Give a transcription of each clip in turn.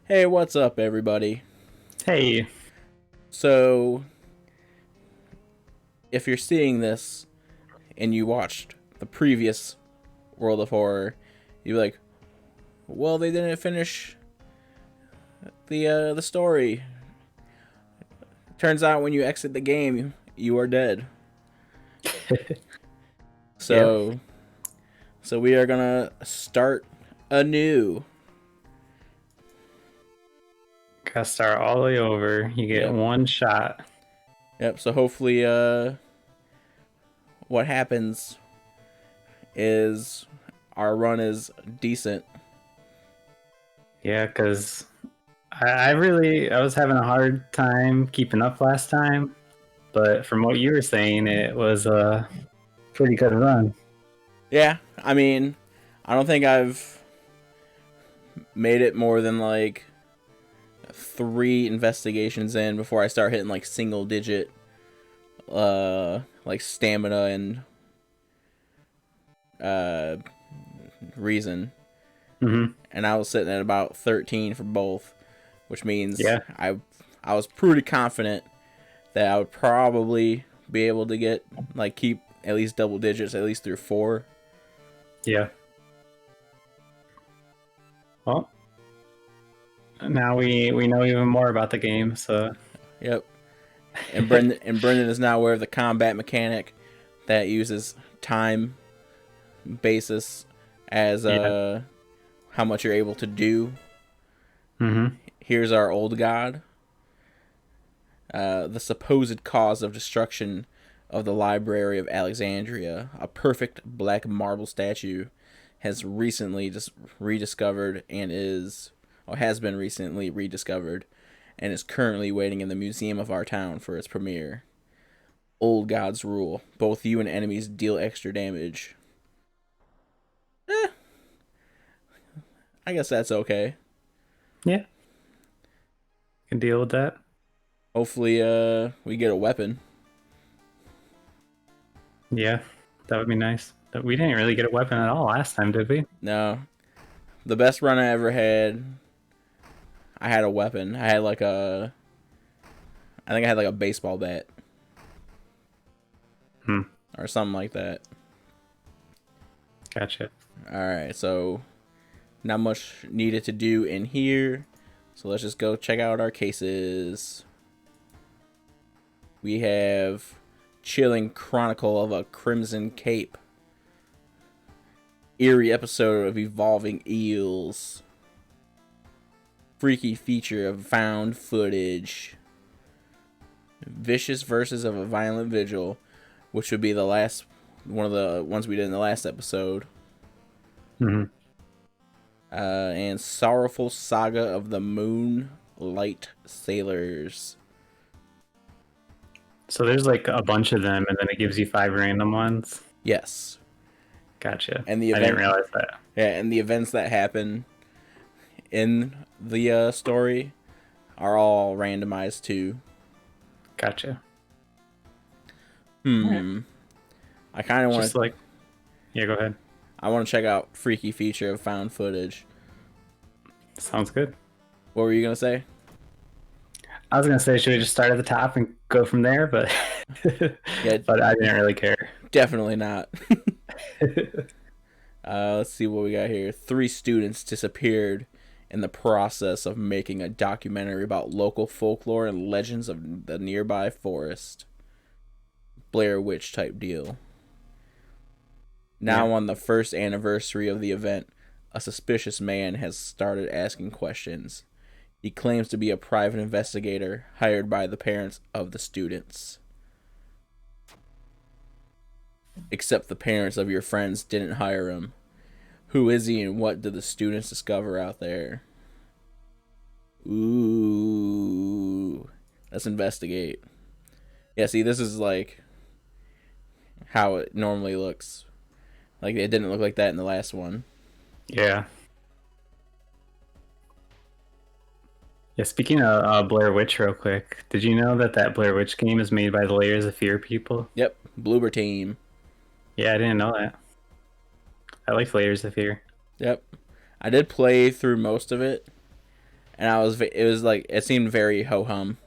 Hey, what's up, everybody? Hey, So, if you're seeing this and you watched the previous World of Horror, you'd be like, "Well, they didn't finish the story." Turns out, when you exit the game, you are dead. yep, So, so we are gonna start anew. gotta start all the way over. You get Yep, one shot. yep. So hopefully, what happens is our run is decent. Yeah, because I was having a hard time keeping up last time, but from what you were saying, it was a pretty good run. Yeah, I mean, I don't think I've made it more than like three investigations in before I start hitting like single digit like stamina and uh reason. Hmm. And I was sitting at about 13 for both, which means Yeah, I was pretty confident that I would probably be able to get like keep at least double digits at least through four. yeah. Well, now we know even more about the game, so Yep. And Brendan is now aware of the combat mechanic that uses time basis as yeah. how much you're able to do. Hmm. Here's our old god. The supposed cause of destruction of the Library of Alexandria, a perfect black marble statue, has recently just rediscovered and is, or has been recently rediscovered, and is currently waiting in the museum of our town for its premiere. Old gods rule. Both you and enemies deal extra damage. Eh, I guess that's okay. Yeah, can deal with that. Hopefully, we get a weapon. Yeah, that would be nice. But we didn't really get a weapon at all last time, did we? No, the best run I ever had, I had a weapon. I think I had like a baseball bat Hmm. or something like that. Gotcha. All right, so not much needed to do in here. So let's just go check out our cases. We have Chilling Chronicle of a Crimson Cape. Eerie episode of Evolving Eels. Freaky feature of found footage. Vicious verses of a violent vigil, which would be the last one of the ones we did in the last episode. Hmm. And sorrowful saga of the Moonlight Sailors. So there's like a bunch of them, and then it gives you five random ones. Yes, Gotcha. and the I didn't event, realize that. yeah, and the events that happen in the story are all randomized too. Gotcha. All right. Hmm. I kind of want Just to. like, yeah, go ahead. I want to check out freaky feature of found footage. Sounds good. What were you gonna say? I was gonna say, should we just start at the top and go from there? But Yeah, but I didn't really care. definitely not. Let's see what we got here. 3 students disappeared in the process of making a documentary about local folklore and legends of the nearby forest. Blair Witch type deal. Yeah. Now, on the first anniversary of the event, a suspicious man has started asking questions. He claims to be a private investigator hired by the parents of the students. Except the parents of your friends didn't hire him. Who is he and what did the students discover out there? Ooh. Let's investigate. Yeah, see, this is like how it normally looks. Like, it didn't look like that in the last one. Yeah. Yeah. Speaking of Blair Witch, real quick, did you know that that Blair Witch game is made by the Layers of Fear people? Yep, Bloober Team. Yeah, I didn't know that. I like Layers of Fear. Yep. I did play through most of it, and it was like it seemed very ho hum.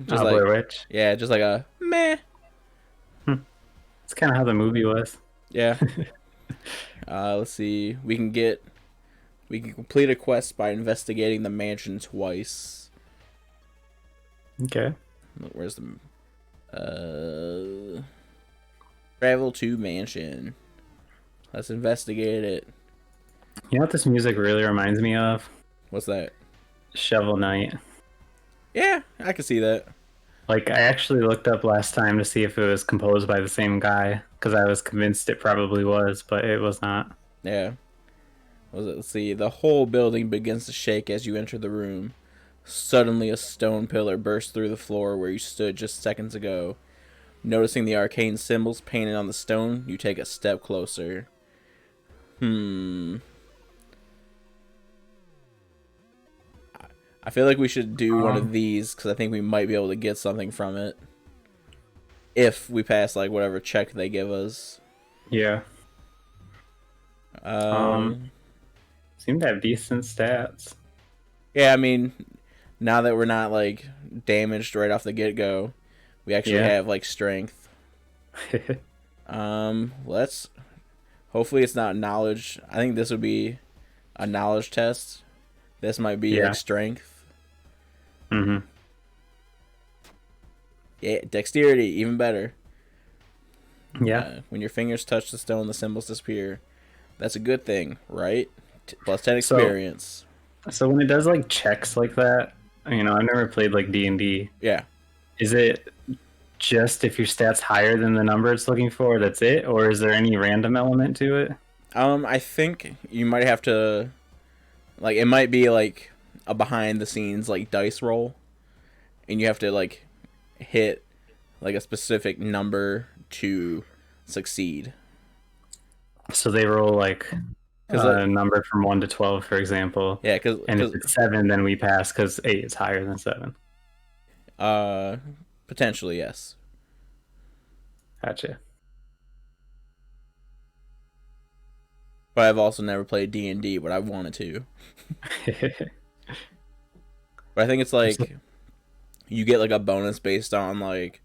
Just like Blair Witch. yeah, just like a meh. It's kind of how the movie was. Yeah. Let's see. We can complete a quest by investigating the mansion twice. Okay. Where's the travel to mansion? Let's investigate it. You know what this music really reminds me of? What's that? Shovel Knight. Yeah, I can see that. Like, I actually looked up last time to see if it was composed by the same guy, because I was convinced it probably was, but it was not. Yeah. Let's see. The whole building begins to shake as you enter the room. Suddenly, a stone pillar bursts through the floor where you stood just seconds ago. Noticing the arcane symbols painted on the stone, you take a step closer. I feel like we should do one of these because I think we might be able to get something from it. If we pass, like, whatever check they give us. Yeah. Seem to have decent stats. Yeah, I mean, now that we're not, like, damaged right off the get-go, we actually have, like, strength. Let's... Hopefully it's not knowledge. I think this would be a knowledge test. This might be, like, strength. Mm-hmm. Yeah, dexterity, even better. Yeah. When your fingers touch the stone, the symbols disappear. That's a good thing, right? Plus 10 experience. So when it does, like, checks like that, you know, I've never played, like, D&D. Yeah. Is it just if your stat's higher than the number it's looking for, that's it? Or is there any random element to it? I think you might have to... Like, it might be, like, a behind-the-scenes, like, dice roll. And you have to, like, hit, like, a specific number to succeed. So they roll, like, a number from 1 to 12, for example. Yeah, and if it's 7, then we pass because 8 is higher than 7. Potentially, yes. Gotcha. But I've also never played D&D, but I wanted to. But I think it's like you get like a bonus based on like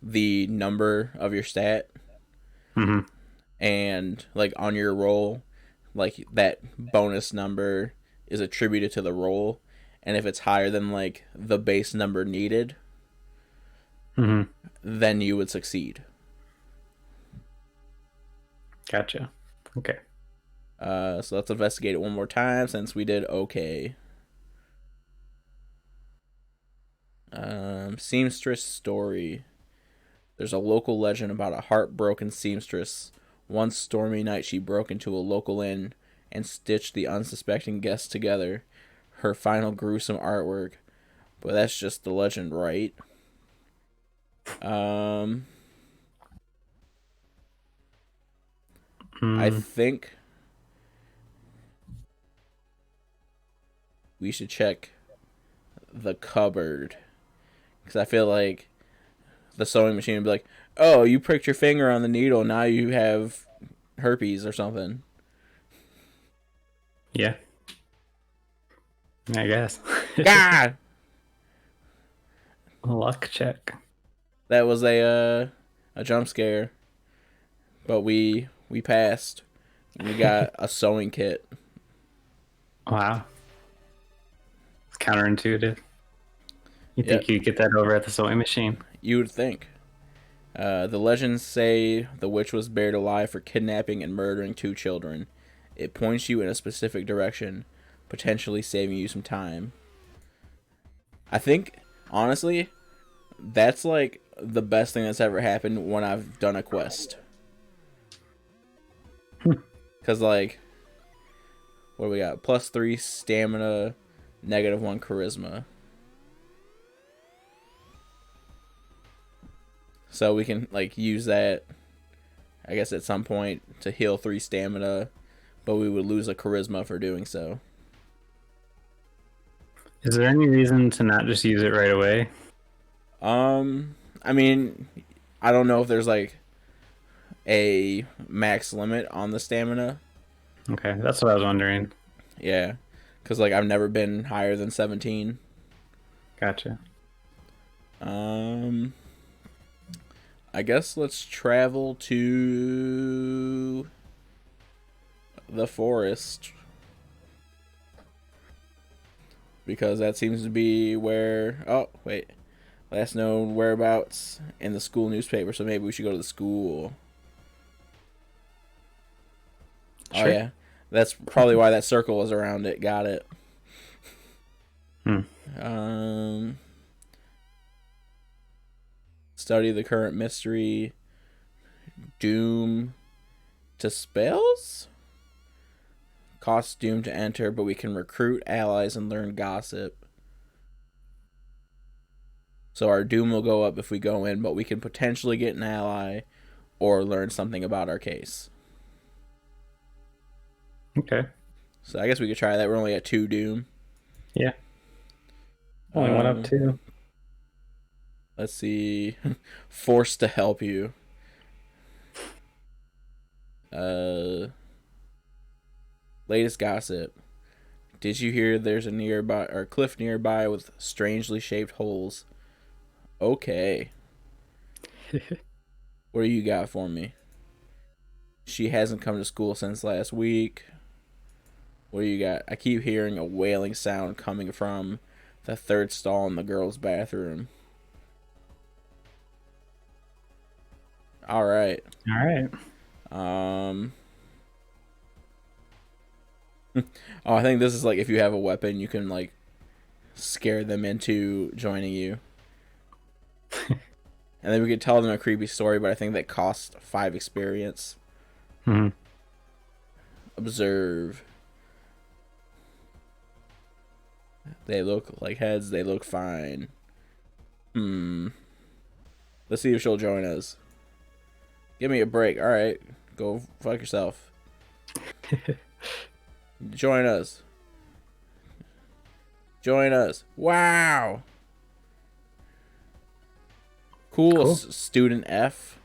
the number of your stat. Mm-hmm. And like on your roll, like that bonus number is attributed to the roll, and if it's higher than like the base number needed, then you would succeed. Gotcha. Okay. So let's investigate it one more time since we did okay. Seamstress story. There's a local legend about a heartbroken seamstress. One stormy night, she broke into a local inn and stitched the unsuspecting guests together. Her final gruesome artwork. But that's just the legend, right? I think we should check the cupboard. Because I feel like the sewing machine would be like, oh, you pricked your finger on the needle, now you have herpes or something. Yeah. I guess. God! Luck check. That was a jump scare. But we passed. We got a sewing kit. Wow. It's counterintuitive. You think you'd get that over at the sewing machine? You would think. The legends say the witch was buried alive for kidnapping and murdering 2 children. It points you in a specific direction, potentially saving you some time. I think, honestly, that's like the best thing that's ever happened when I've done a quest. Because, like, what do we got? +3 stamina, -1 charisma. So we can, like, use that, I guess, at some point to heal 3 stamina, but we would lose a charisma for doing so. Is there any reason to not just use it right away? I mean, I don't know if there's, like, a max limit on the stamina. Okay, that's what I was wondering. Yeah. Because, like, I've never been higher than 17. Gotcha. I guess let's travel to the forest. Because that seems to be where... Oh, wait. Last known whereabouts in the school newspaper, so maybe we should go to the school. Sure. Oh, yeah. That's probably why that circle was around it. Got it. Study the current mystery. Doom to spells? Costs doom to enter, but we can recruit allies and learn gossip. So our doom will go up if we go in, but we can potentially get an ally or learn something about our case. Okay. So I guess we could try that. We're only at 2 doom. Yeah. Only went up 2. Let's see. Forced to help you. Latest gossip. Did you hear there's a nearby or cliff nearby with strangely shaped holes? Okay. What do you got for me? She hasn't come to school since last week. What do you got? I keep hearing a wailing sound coming from the 3rd stall in the girls' bathroom. All right. Oh, I think this is like if you have a weapon, you can like scare them into joining you. And then we could tell them a creepy story, but I think that costs 5 experience. Observe. They look like heads. They look fine. Let's see if she'll join us. Give me a break. All right. Go fuck yourself. Join us. Join us. Wow. Cool. Student F.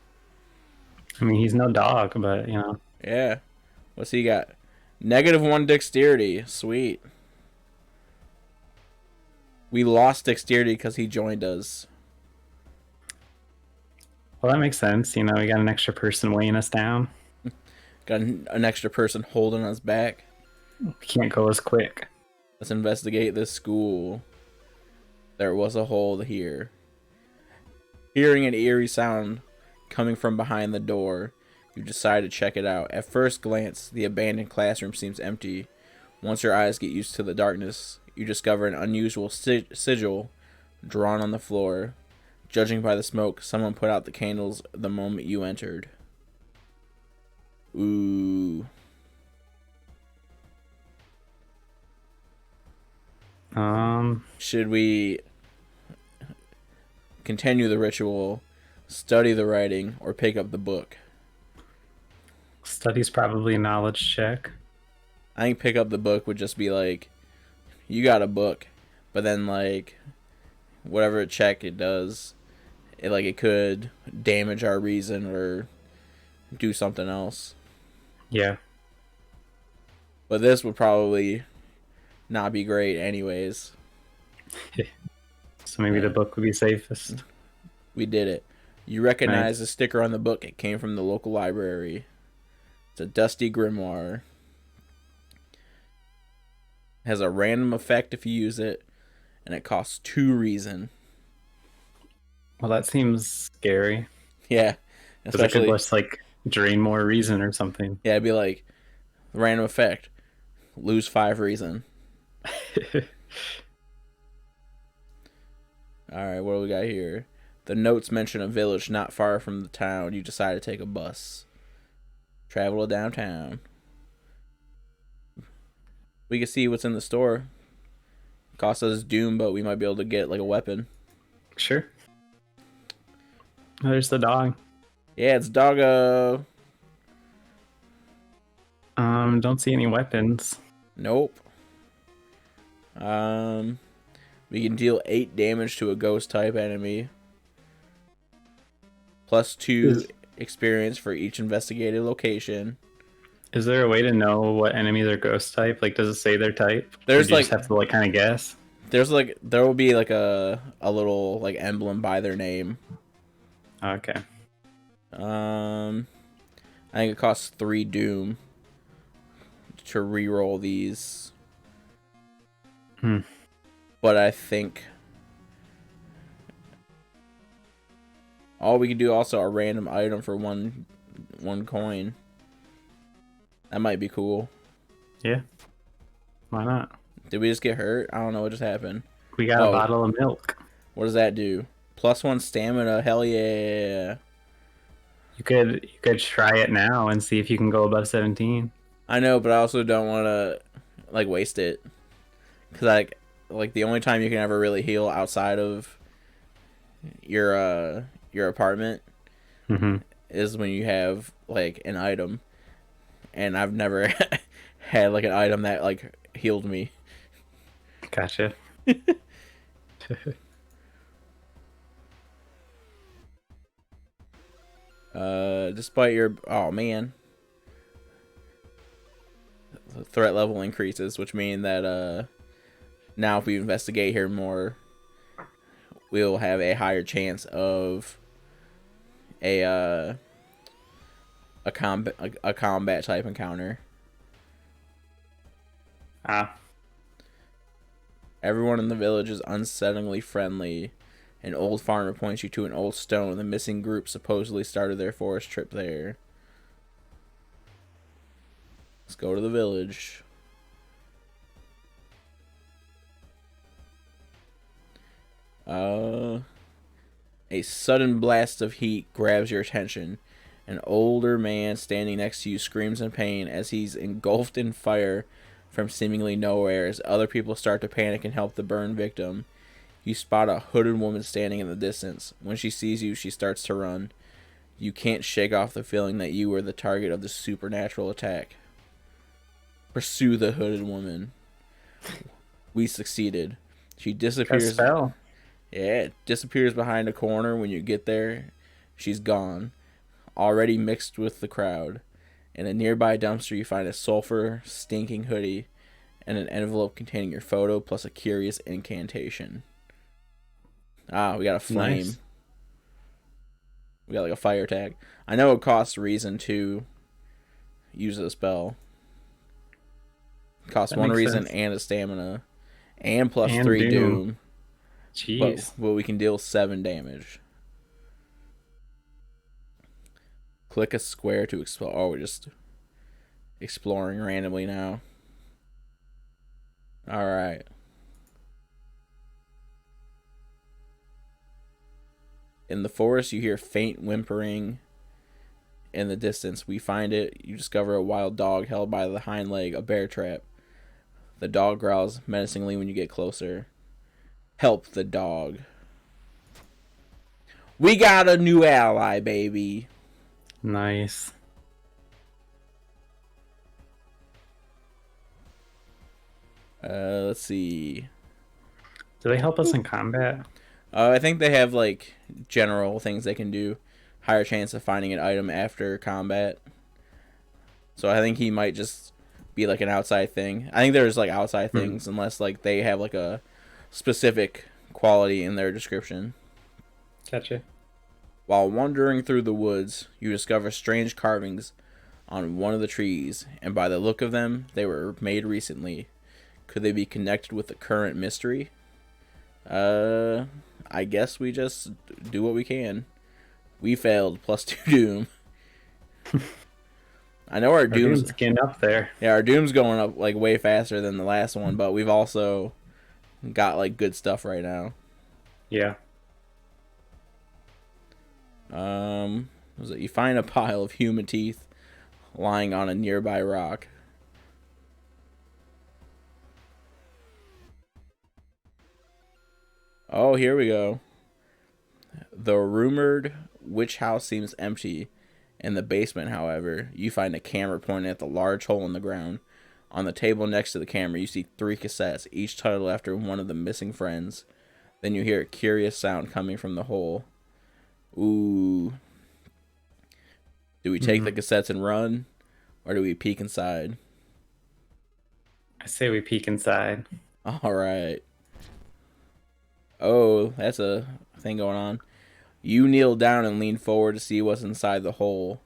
I mean, he's no dog, but, you know. Yeah. What's he got? -1 dexterity. Sweet. We lost dexterity because he joined us. Well, that makes sense. You know, we got an extra person weighing us down. Got an extra person holding us back. We can't go as quick. Let's investigate this school. There was a hole here. Hearing an eerie sound coming from behind the door, you decide to check it out. At first glance, the abandoned classroom seems empty. Once your eyes get used to the darkness, you discover an unusual sigil drawn on the floor. Judging by the smoke, someone put out the candles the moment you entered. Ooh. Should we continue the ritual, study the writing, or pick up the book? Study's probably a knowledge check. I think pick up the book would just be like, you got a book, but then like, whatever check it does, it could damage our reason or do something else. Yeah. But this would probably not be great anyways. So maybe the book would be safest. We did it. You recognize the sticker on the book. It came from the local library. It's a dusty grimoire. It has a random effect if you use it, and it costs 2 reason. Well, that seems scary. Yeah. Especially, it could just like drain more reason or something. Yeah, it'd be like random effect. Lose 5 reason. Alright, what do we got here? The notes mention a village not far from the town. You decide to take a bus. Travel to downtown. We can see what's in the store. Cost us doom, but we might be able to get like a weapon. Sure. Oh, there's the dog. Yeah, it's doggo. Don't see any weapons. Nope. We can deal 8 damage to a ghost type enemy. +2 experience for each investigated location. Is there a way to know what enemies are ghost type? Like, does it say their type? Or There's do you just like have to like kind of guess? there will be like a little like emblem by their name. Okay. Um, I think it costs 3 Doom to reroll these. Hmm. But I think we can do also a random item for one coin. That might be cool. Yeah. Why not? Did we just get hurt? I don't know what just happened. We got a bottle of milk. What does that do? +1 stamina. Hell yeah. You could try it now and see if you can go above 17. I know, but I also don't want to like waste it. Cuz like the only time you can ever really heal outside of your apartment is when you have like an item, and I've never had like an item that like healed me. Gotcha. Despite your the threat level increases, which mean that now if we investigate here more, we'll have a higher chance of a combat type encounter. Everyone in the village is unsettlingly friendly. An old farmer points you to an old stone. The missing group supposedly started their forest trip there. Let's go to the village. A sudden blast of heat grabs your attention. An older man standing next to you screams in pain as he's engulfed in fire from seemingly nowhere. As other people start to panic and help the burned victim, you spot a hooded woman standing in the distance. When she sees you, she starts to run. You can't shake off the feeling that you were the target of the supernatural attack. Pursue the hooded woman. We succeeded. She disappears. Yeah, disappears behind a corner. When you get there, she's gone, already mixed with the crowd. In a nearby dumpster, you find a sulfur stinking hoodie and an envelope containing your photo plus a curious incantation. We got a flame. Nice. We got like a fire tag. I know it costs reason to use the spell. It costs 1 reason sense. And a stamina. And plus and 3 doom. Jeez. But we can deal 7 damage. Click a square to explore. Oh, we're just exploring randomly now. Alright. In the forest, you hear faint whimpering in the distance. We find it. You discover a wild dog held by the hind leg, a bear trap. The dog growls menacingly when you get closer. Help the dog. We got a new ally, baby. Nice. Let's see. Do they help us in combat? I think they have like general things they can do. Higher chance of finding an item after combat. So I think he might just be like an outside thing. I think there's like outside things unless like they have like a specific quality in their description. Gotcha. While wandering through the woods, you discover strange carvings on one of the trees, and by the look of them, they were made recently. Could they be connected with the current mystery? I guess we just do what we can. We failed. +2 doom. I know our doom's getting up there. Yeah, our doom's going up like way faster than the last one, but we've also got like good stuff right now. Yeah. Was it you find a pile of human teeth lying on a nearby rock? Oh, here we go. The rumored witch house seems empty. In the basement, however, you find a camera pointing at the large hole in the ground. On the table next to the camera, you see 3 cassettes, each titled after one of the missing friends. Then you hear a curious sound coming from the hole. Ooh. Do we take the cassettes and run? Or do we peek inside? I say we peek inside. All right. Oh, that's a thing going on. You kneel down and lean forward to see what's inside the hole.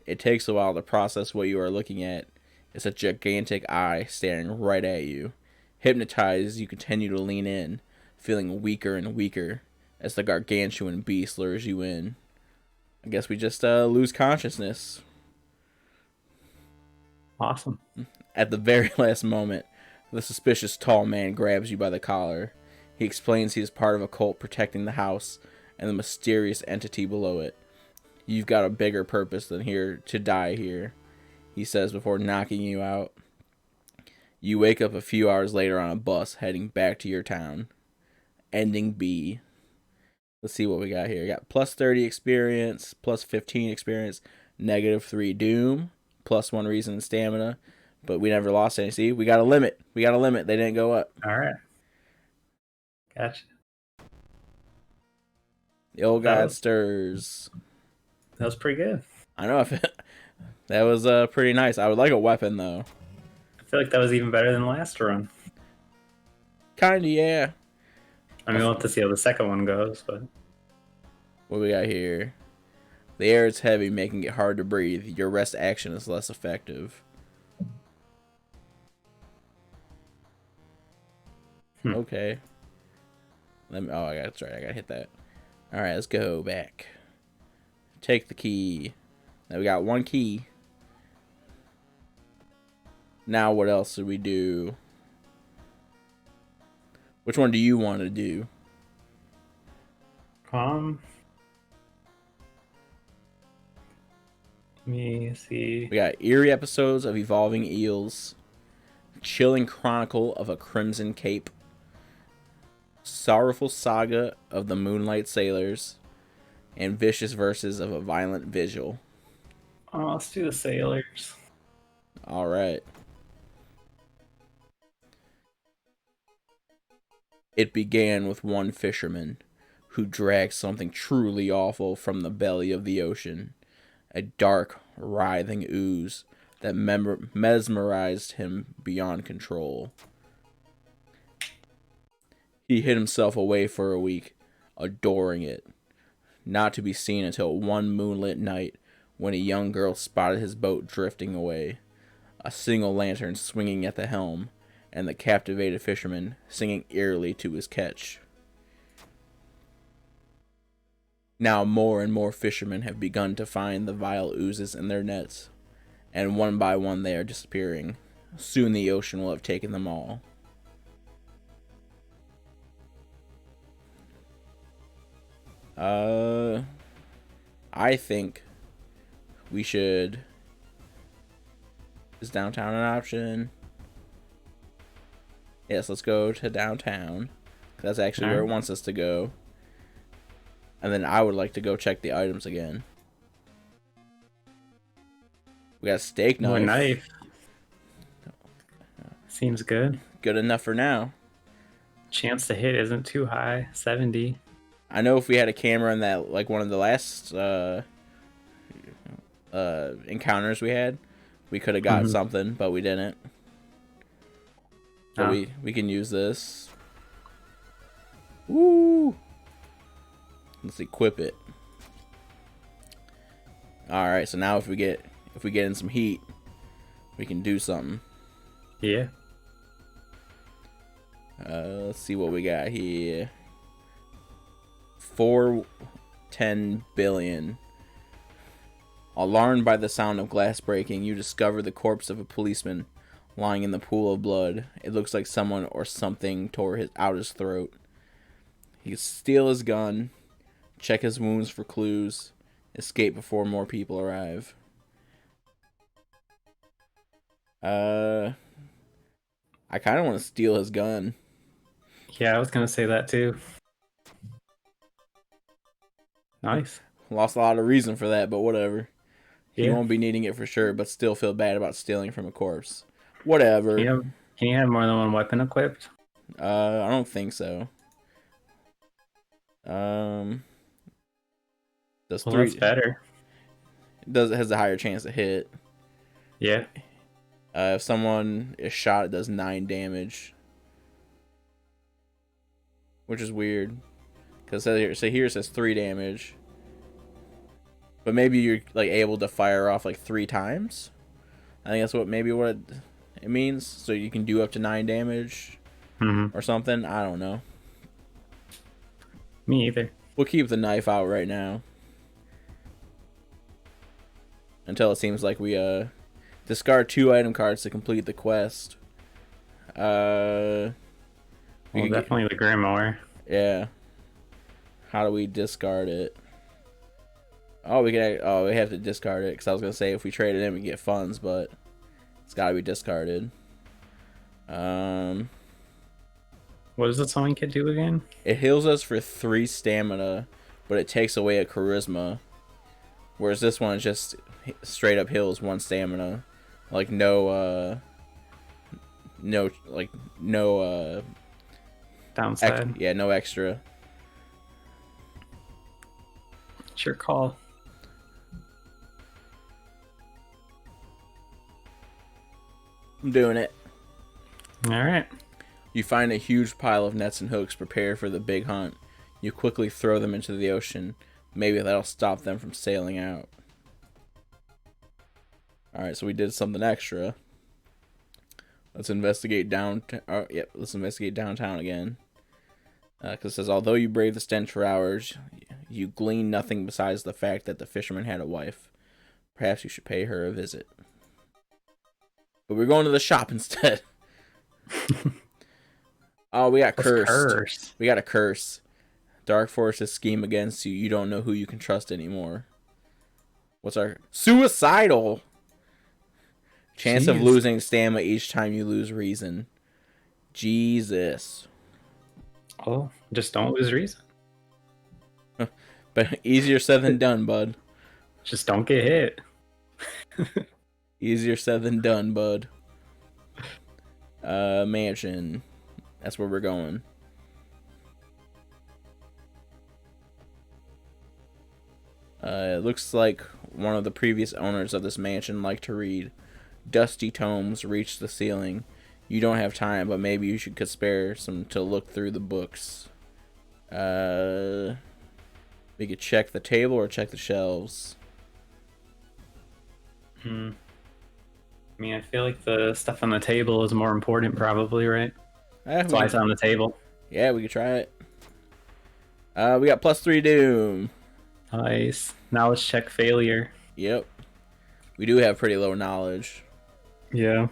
It takes a while to process what you are looking at. It's a gigantic eye staring right at you. Hypnotized, you continue to lean in, feeling weaker and weaker as the gargantuan beast lures you in. I guess we just lose consciousness. Awesome. At the very last moment, the suspicious tall man grabs you by the collar. He explains he is part of a cult protecting the house and the mysterious entity below it. You've got a bigger purpose than here to die here, he says before knocking you out. You wake up a few hours later on a bus heading back to your town. Ending B. Let's see what we got here. We got plus 30 experience, plus 15 experience, negative 3 doom, plus 1 reason and stamina. But we never lost any. See, we got a limit. We got a limit. They didn't go up. All right. Gotcha. The old god stirs. That was pretty good. I know. That was pretty nice. I would like a weapon, though. I feel like that was even better than the last run. Kinda, yeah. I mean, we'll have to see how the second one goes, but... What we got here? The air is heavy, making it hard to breathe. Your rest action is less effective. Okay. That's right. I gotta hit that. Alright, let's go back. Take the key. Now we got 1 key. Now what else should we do? Which one do you want to do? Let me see. We got eerie episodes of evolving eels, chilling chronicle of a crimson cape, sorrowful saga of the moonlight sailors, and vicious verses of a violent vigil. Oh, let's do the sailors. All right. It began with one fisherman who dragged something truly awful from the belly of the ocean, a dark, writhing ooze that mesmerized him beyond control. He hid himself away for a week, adoring it, not to be seen until one moonlit night when a young girl spotted his boat drifting away, a single lantern swinging at the helm, and the captivated fisherman singing eerily to his catch. Now more and more fishermen have begun to find the vile oozes in their nets, and one by one they are disappearing. Soon the ocean will have taken them all. I think we should... Is downtown an option? Yes, let's go to downtown. That's actually where it wants us to go. And then I would like to go check the items again. We got a steak knife. More knife. Seems good. Good enough for now. Chance to hit isn't too high. 70. I know if we had a camera in that, like one of the last encounters we had, we could have got something, but we didn't. But we can use this. Woo! Let's equip it. All right, so now if we get in some heat, we can do something. Yeah. Let's see what we got here. 410 billion. Alarmed by the sound of glass breaking, you discover the corpse of a policeman lying in the pool of blood. It looks like someone or something tore out his throat. He can steal his gun, check his wounds for clues, escape before more people arrive. I kind of want to steal his gun. Yeah, I was gonna say that too. Nice. Lost a lot of reason for that, but whatever. He Yeah. won't be needing it for sure, but still feel bad about stealing from a corpse. Whatever. Can you have more than one weapon equipped? I don't think so. Does Well, three? that's better. It has a higher chance to hit. Yeah. If someone is shot, it does 9 damage, which is weird. Because here it says 3 damage, but maybe you're like able to fire off like 3 times. I think that's what it means. So you can do up to 9 damage or something. I don't know. Me either. We'll keep the knife out right now until it seems like we discard 2 item cards to complete the quest. Well, definitely the Grimoire. Yeah. How do we discard it? Oh, we have to discard it, because I was gonna say if we trade it in we get funds, but it's gotta be discarded. What does the sewing kit do again? It heals us for 3 stamina, but it takes away a charisma. Whereas this one just straight up heals 1 stamina, like no downside. No extra. It's your call. I'm doing it. All right. You find a huge pile of nets and hooks prepared for the big hunt. You quickly throw them into the ocean. Maybe that'll stop them from sailing out. Alright, so we did something extra. Let's investigate let's investigate downtown again. Because it says, although you brave the stench for hours, you glean nothing besides the fact that the fisherman had a wife. Perhaps you should pay her a visit. But we're going to the shop instead. Oh, we got cursed. We got a curse. Dark forces scheme against you. You don't know who you can trust anymore. What's our... Suicidal! Chance of losing stamina each time you lose reason. Jesus. Oh, just don't lose reason. But easier said than done, bud. Just don't get hit. Easier said than done, bud. Mansion. That's where we're going. It looks like one of the previous owners of this mansion liked to read. Dusty tomes reach the ceiling. You don't have time, but maybe you could spare some to look through the books. We could check the table or check the shelves. I mean, I feel like the stuff on the table is more important, probably, right? That's why it's on the table. Yeah, we could try it. We got +3 doom. Nice. Now let's check failure. Yep. We do have pretty low knowledge. Yeah.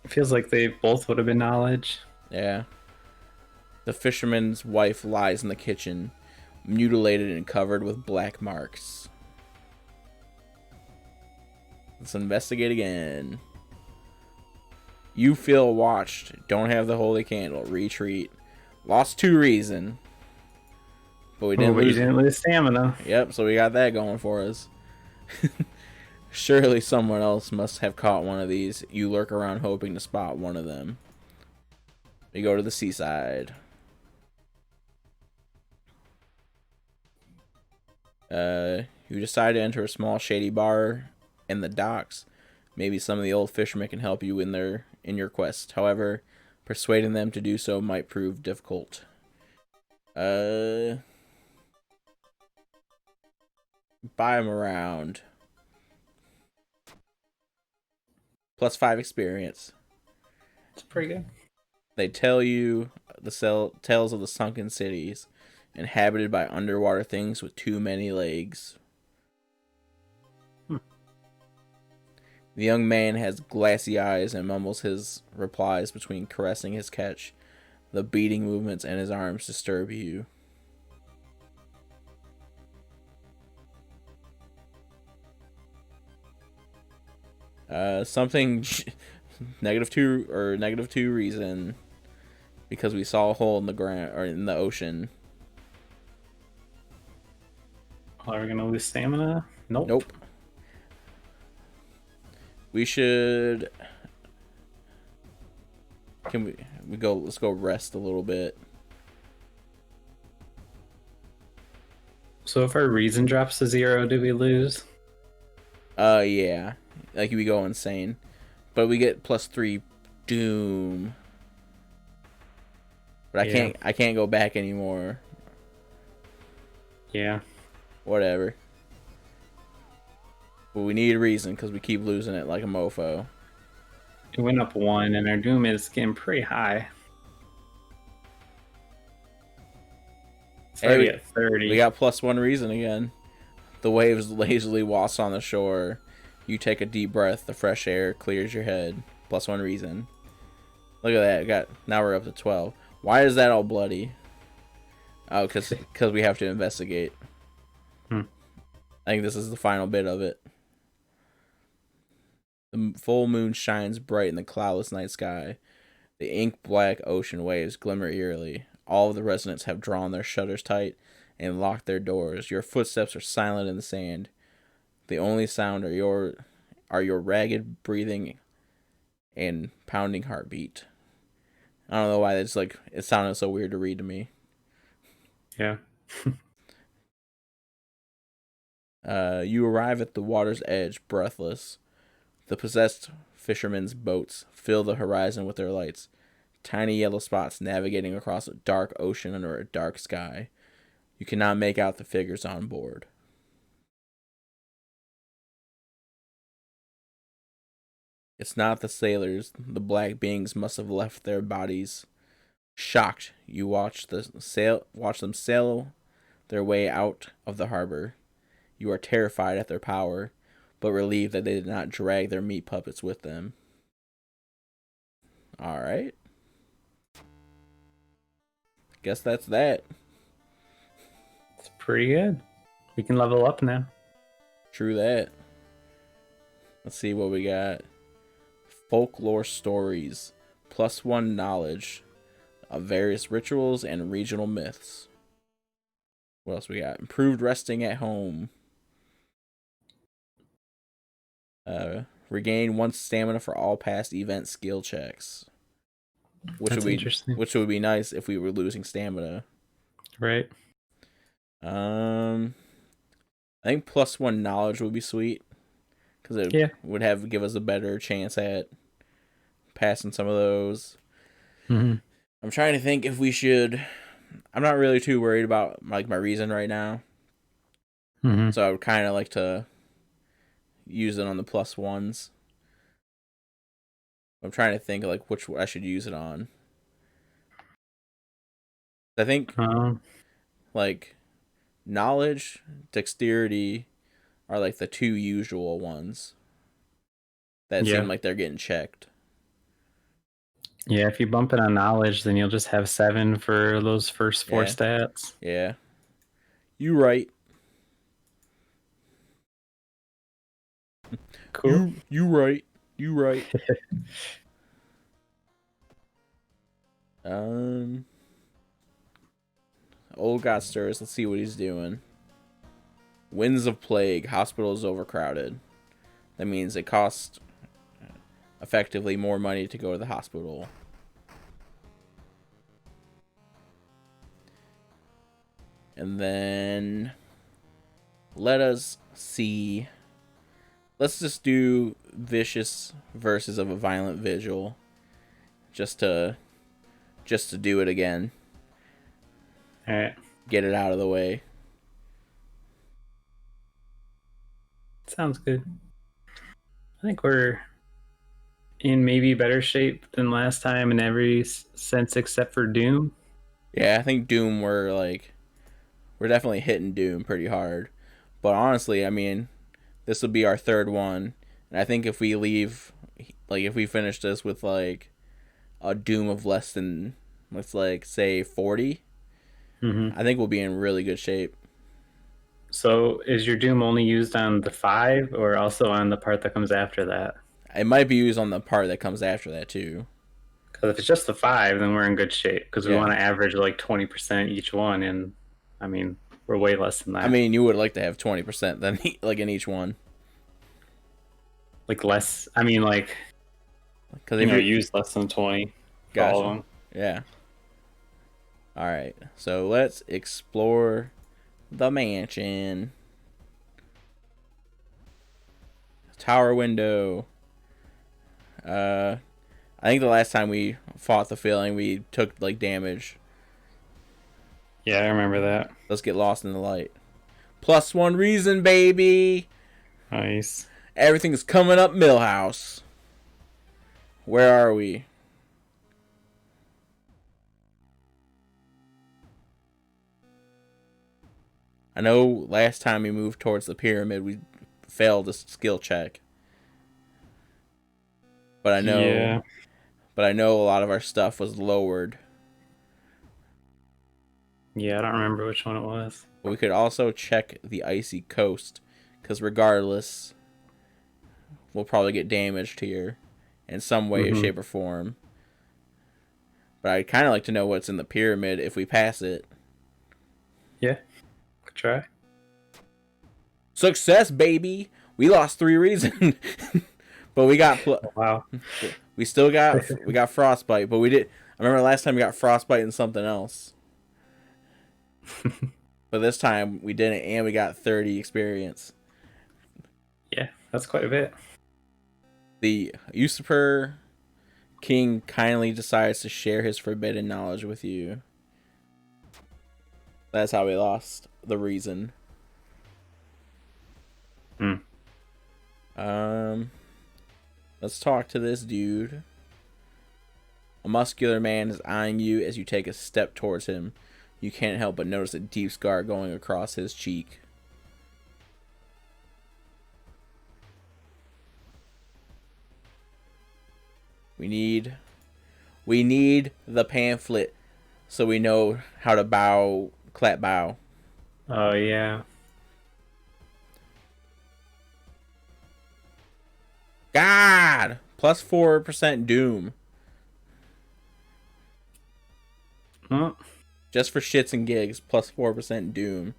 It feels like they both would have been knowledge. Yeah. The fisherman's wife lies in the kitchen, mutilated and covered with black marks. Let's investigate again. You feel watched. Don't have the holy candle. Retreat. Lost 2 reason. But we didn't lose stamina. Yep, so we got that going for us. Surely someone else must have caught one of these. You lurk around hoping to spot one of them. We go to the seaside. You decide to enter a small shady bar in the docks. Maybe some of the old fishermen can help you in your quest. However, persuading them to do so might prove difficult. Buy them around. +5 experience. It's pretty good. They tell you the tales of the sunken cities, inhabited by underwater things with too many legs. The young man has glassy eyes and mumbles his replies between caressing his catch. The beating movements in his arms disturb you. Something -2 or -2 reason, because we saw a hole in the ground or in the ocean. Are we gonna lose stamina? Nope. Nope. We should. Can we go? Let's go rest a little bit. So if our reason drops to 0, do we lose? Yeah, like we go insane, but we get +3 Doom. But Yeah. I can't go back anymore. Yeah. Whatever. But we need a reason because we keep losing it like a mofo. It went up 1, and our Doom is getting pretty high. It's Hey, already at 30. we got +1 reason again. The waves lazily wash on the shore. You take a deep breath. The fresh air clears your head. +1 reason. Look at that. Now we're up to 12. Why is that all bloody? Oh, because we have to investigate. I think this is the final bit of it. The full moon shines bright in the cloudless night sky. The ink-black ocean waves glimmer eerily. All of the residents have drawn their shutters tight and locked their doors. Your footsteps are silent in the sand. The only sound are your ragged breathing and pounding heartbeat. I don't know why it's like it sounded so weird to read to me. Yeah. You arrive at the water's edge, breathless. The possessed fishermen's boats fill the horizon with their lights. Tiny yellow spots navigating across a dark ocean under a dark sky. You cannot make out the figures on board. It's not the sailors. The black beings must have left their bodies. Shocked, you watch them sail their way out of the harbor. You are terrified at their power, but relieved that they did not drag their meat puppets with them. Alright. Guess that's that. It's pretty good. We can level up now. True that. Let's see what we got. Folklore stories. +1 knowledge of various rituals and regional myths. What else we got? Improved resting at home. Regain 1 stamina for all past event skill checks. That's interesting. Which would be nice if we were losing stamina. Right. I think +1 knowledge would be sweet because it would give us a better chance at passing some of those. I'm trying to think if we should. I'm not really too worried about like my reason right now, so I would kind of like to use it on the +1s. I'm trying to think like which I should use it on. I think like knowledge, dexterity are like the 2 usual ones that seem like they're getting checked. Yeah, if you bump it on knowledge, then you'll just have 7 for those first 4 stats. Yeah. You right. Cool. You right. You right. Old God stirs. Let's see what he's doing. Winds of plague. Hospital is overcrowded. That means it costs effectively more money to go to the hospital. And then let us see. Let's just do vicious verses of a violent vigil. Just to do it again. Alright. Get it out of the way. Sounds good. I think we're in maybe better shape than last time in every sense except for Doom. Yeah, I think Doom we're definitely hitting Doom pretty hard. But honestly, I mean, this will be our 3rd one. And I think if we finish this with like a Doom of less than, let's like say 40, I think we'll be in really good shape. So is your Doom only used on the 5 or also on the part that comes after that? It might be used on the part that comes after that too. Because if it's just the 5, then we're in good shape. Because we want to average like 20% each one, and I mean we're way less than that. I mean, you would like to have 20% then, like in each one. Like less. I mean, like because you use less than 20. Gotcha. All of them. Yeah. All right. So let's explore the mansion. Tower window. I think the last time we fought the feeling, we took like damage. Yeah, I remember that. Let's get lost in the light. +1 reason, baby. Nice. Everything's coming up, Millhouse. Where are we? I know last time we moved towards the pyramid, we failed a skill check. But I know, Yeah. but I know a lot of our stuff was lowered. Yeah, I don't remember which one it was. But we could also check the icy coast, because regardless, we'll probably get damaged here in some way, shape, or form. But I'd kind of like to know what's in the pyramid if we pass it. Yeah, could try. Success, baby! We lost 3 reason, but we got Wow. we got frostbite, but we did. I remember last time we got frostbite and something else. But this time we didn't, and we got 30 experience. Yeah, that's quite a bit. The usurper king kindly decides to share his forbidden knowledge with you. That's how we lost the reason. Let's talk to this dude. A muscular man is eyeing you as you take a step towards him. You can't help but notice a deep scar going across his cheek. We need the pamphlet so we know how to clap bow. Oh, yeah. God! +4% doom. Well, Just for shits and gigs, +4% doom.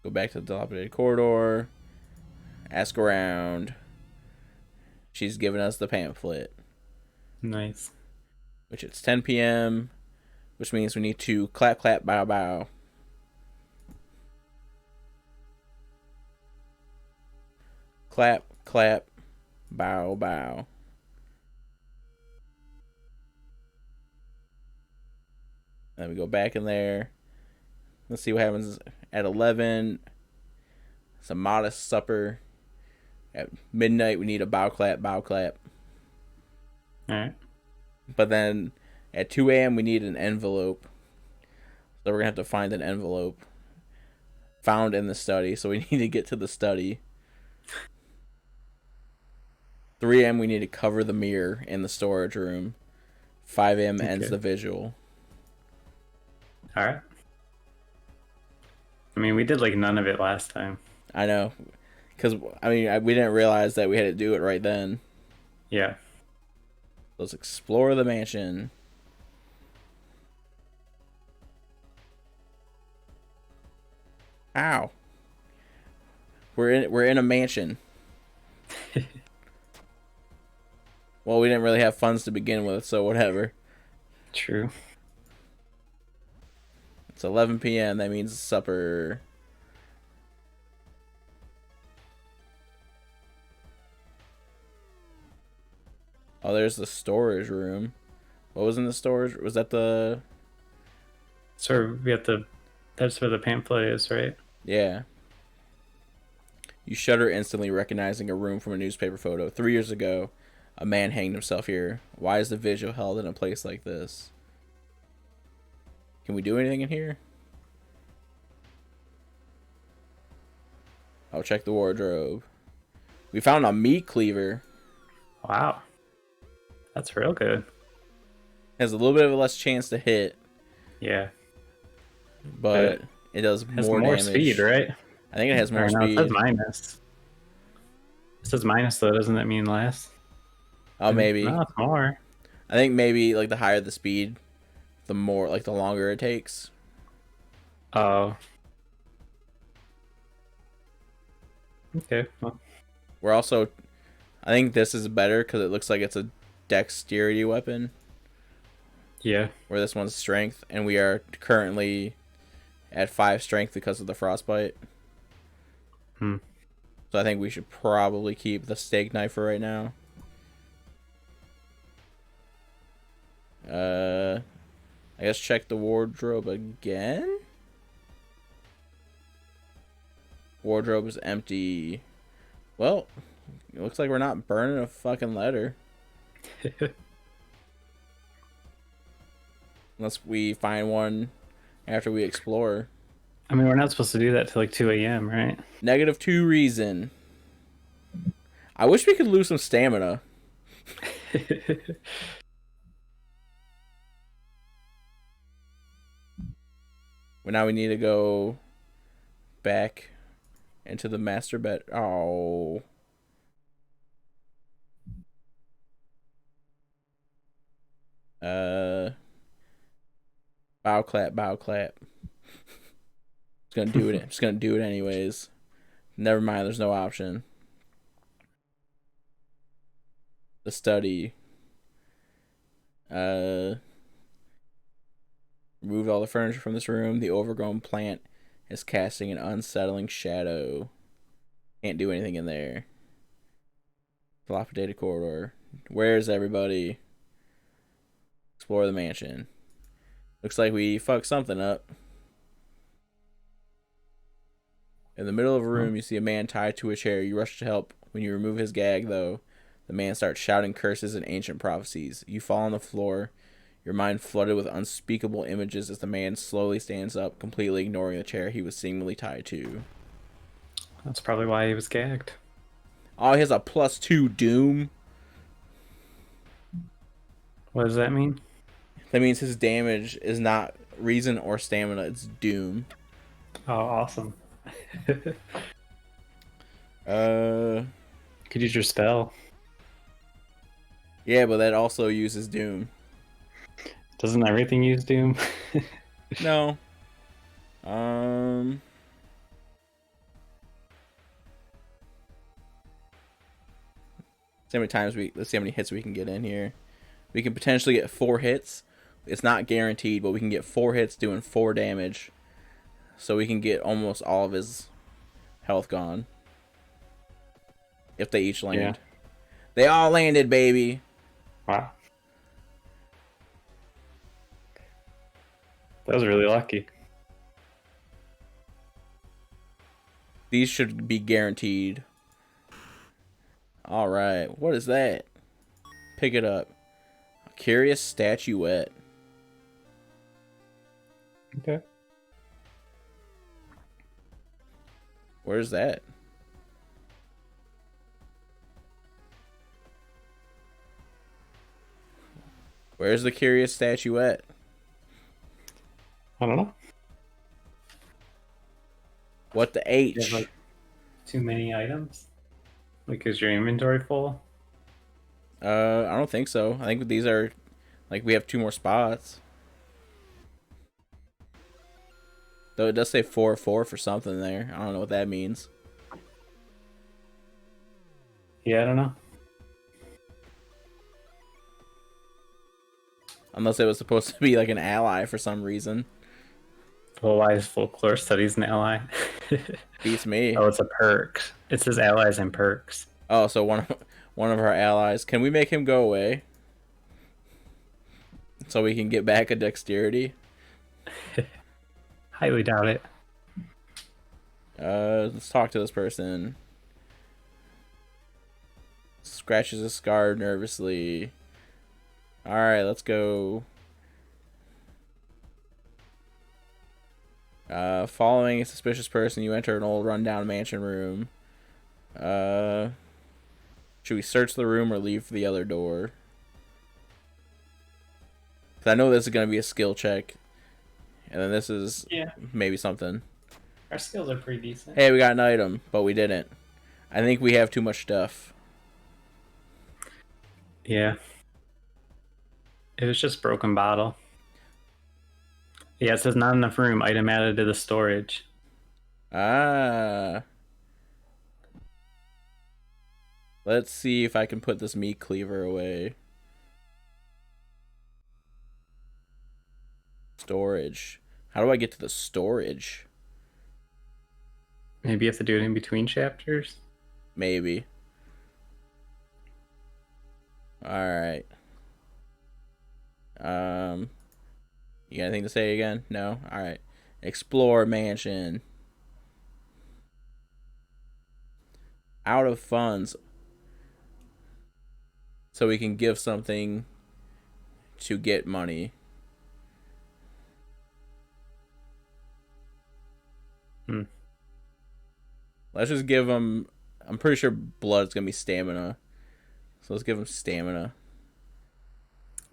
Go back to the dilapidated corridor. Ask around. She's giving us the pamphlet. nice. Which it's 10 p.m. Which means we need to clap, clap, bow, bow. Clap, clap, bow, bow. Then we go back in there. Let's see what happens at 11. It's a modest supper. At midnight, we need a bow, clap, bow, clap. Alright. But then at 2 a.m., we need an envelope. So we're going to have to find an envelope found in the study. So we need to get to the study. 3 a.m., we need to cover the mirror in the storage room. 5 a.m. ends the visual. Alright. I mean, we did like none of it last time. I know. Because, I mean, we didn't realize that we had to do it right then. Yeah. Let's explore the mansion. Ow. We're in a mansion. Well, we didn't really have funds to begin with, so whatever. True. It's 11 p.m. That means supper. Oh, there's the storage room. What was in the storage? Was that the... So we have to... That's where the pamphlet is, right? Yeah. You shudder instantly, recognizing a room from a newspaper photo. 3 years ago, a man hanged himself here. Why is the vigil held in a place like this? Can we do anything in here? I'll check the wardrobe. We found a meat cleaver. Wow. That's real good. Has a little bit of a less chance to hit, Yeah. but it does Has more more damage. speed, right? I think it has more Or no, speed. it says minus. It says minus, though. Doesn't that mean less? Oh, maybe. No, it's more. I think maybe like the higher the speed, the more, like the longer it takes. Oh. Okay. Well, We're also, I think this is better because it looks like it's a dexterity weapon, yeah. where this one's strength, and we are currently at 5 strength because of the frostbite. So I think we should probably keep the steak knife for right now. I guess check the wardrobe again. Wardrobe is empty. Well, it looks like we're not burning a fucking letter. Unless we find one after we explore. I mean, we're not supposed to do that till like 2 a.m., right? -2 reason. I wish we could lose some stamina. But now we need to go back into the master bed. Oh. Bow clap, bow clap. It's gonna do it. It's gonna do it anyways. Never mind, there's no option. The study. Removed all the furniture from this room. The overgrown plant is casting an unsettling shadow. Can't do anything in there. Dilapidated corridor. Where's everybody? Explore the mansion. Looks like we fucked something up. In the middle of a room, you see a man tied to a chair. You rush to help. When you remove his gag, though, the man starts shouting curses and ancient prophecies. You fall on the floor, your mind flooded with unspeakable images as the man slowly stands up, completely ignoring the chair he was seemingly tied to. That's probably why he was gagged. Oh, he has a +2 doom. What does that mean? That means his damage is not reason or stamina, it's doom. Oh, awesome. Could use your spell. Yeah, but that also uses doom. Doesn't everything use doom? No. See how many times let's see how many hits we can get in here. We can potentially get 4 hits. It's not guaranteed, but we can get 4 hits doing 4 damage. So we can get almost all of his health gone. If they each land. Yeah. They all landed, baby. Wow. That was really lucky. These should be guaranteed. Alright, what is that? Pick it up. A curious statuette. Okay. Where's that? Where's the curious statuette? I don't know. What the H? You have, like, too many items? Like, is your inventory full? I don't think so. I think these are, like, we have 2 more spots. Though it does say 4 for something there. I don't know what that means. Yeah, I don't know. Unless it was supposed to be like an ally for some reason. Well, why is folklore studies an ally? Beats me. Oh, it's a perk. It says allies and perks. Oh, so one of our allies. Can we make him go away? So we can get back a dexterity? Highly doubt it. Let's talk to this person. Scratches his scar nervously. Alright, let's go. Following a suspicious person, you enter an old rundown mansion room. Should we search the room or leave the other door? Because I know this is going to be a skill check. And then this is maybe something. Our skills are pretty decent. Hey, we got an item, but we didn't. I think we have too much stuff. Yeah. It was just broken bottle. Yeah, it says not enough room. Item added to the storage. Ah. Let's see if I can put this meat cleaver away. Storage. How do I get to the storage? Maybe you have to do it in between chapters. Maybe. Alright. You got anything to say again? No? Alright. Explore mansion. Out of funds. So we can give something to get money. Let's just give them... I'm pretty sure blood's going to be stamina. So let's give them stamina.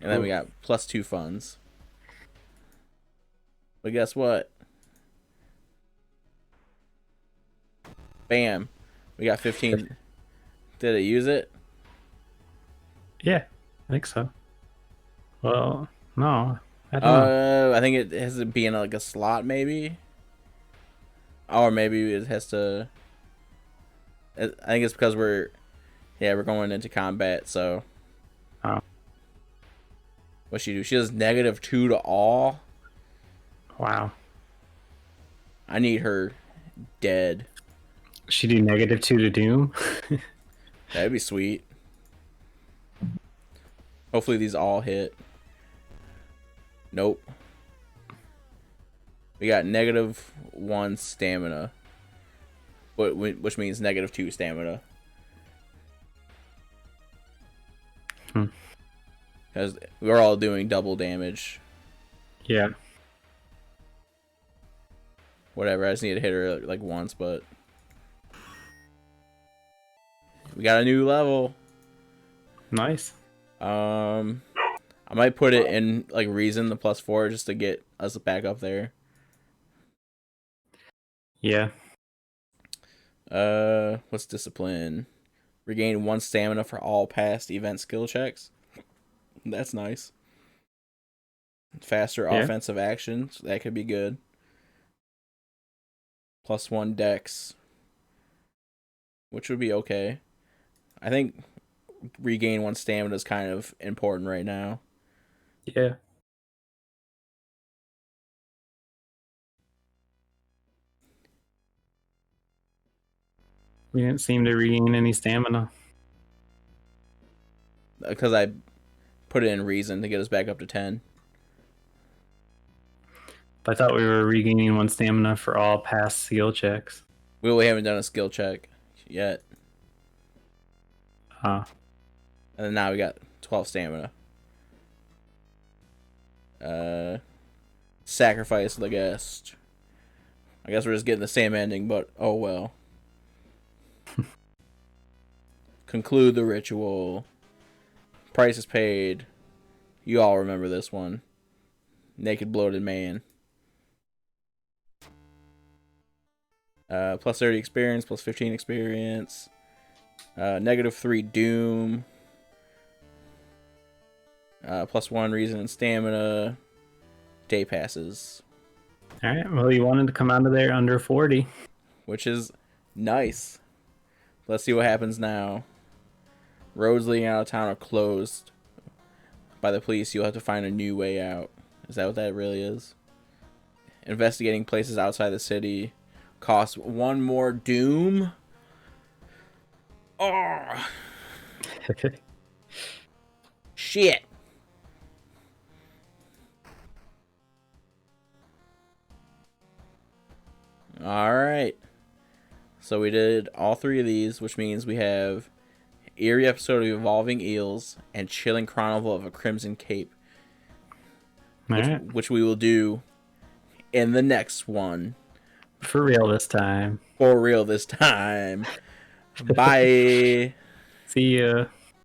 And then we got +2 funds. But guess what? Bam. We got 15. Did it use it? Yeah, I think so. Well, no. I don't know. I think it has to be in like a slot, maybe. Or maybe it has to... I think it's because we're going into combat, so... Oh. What's she do? She does -2 to all? Wow. I need her dead. She do -2 to Doom? That'd be sweet. Hopefully these all hit. Nope. We got -1 stamina. Which means -2 stamina. Because we're all doing double damage. Yeah. Whatever, I just need to hit her like once, but... We got a new level. Nice. I might put it in like reason, the +4, just to get us back up there. Yeah. What's discipline? Regain 1 stamina for all past event skill checks. That's nice. Faster offensive actions. That could be good. +1 dex. Which would be okay. I think regain 1 stamina is kind of important right now. Yeah. We didn't seem to regain any stamina. Because I put it in reason to get us back up to 10. I thought we were regaining 1 stamina for all past skill checks. We haven't done a skill check yet. Huh. And then now we got 12 stamina. Sacrifice the guest. I guess we're just getting the same ending, but oh well. Conclude the ritual. Price is paid. You all remember this one. Naked bloated man. +30 experience, +15 experience. -3 doom. +1 reason and stamina. Day passes. Alright, well, you wanted to come out of there under 40. Which is nice. Let's see what happens now. Roads leading out of town are closed by the police. You'll have to find a new way out. Is that what that really is? Investigating places outside the city costs 1 more doom. Oh. Shit. Alright. So we did all 3 of these, which means we have Eerie Episode of Evolving Eels and Chilling Chronicle of a Crimson Cape. Which we will do in the next one. For real this time. For real this time. Bye. See ya.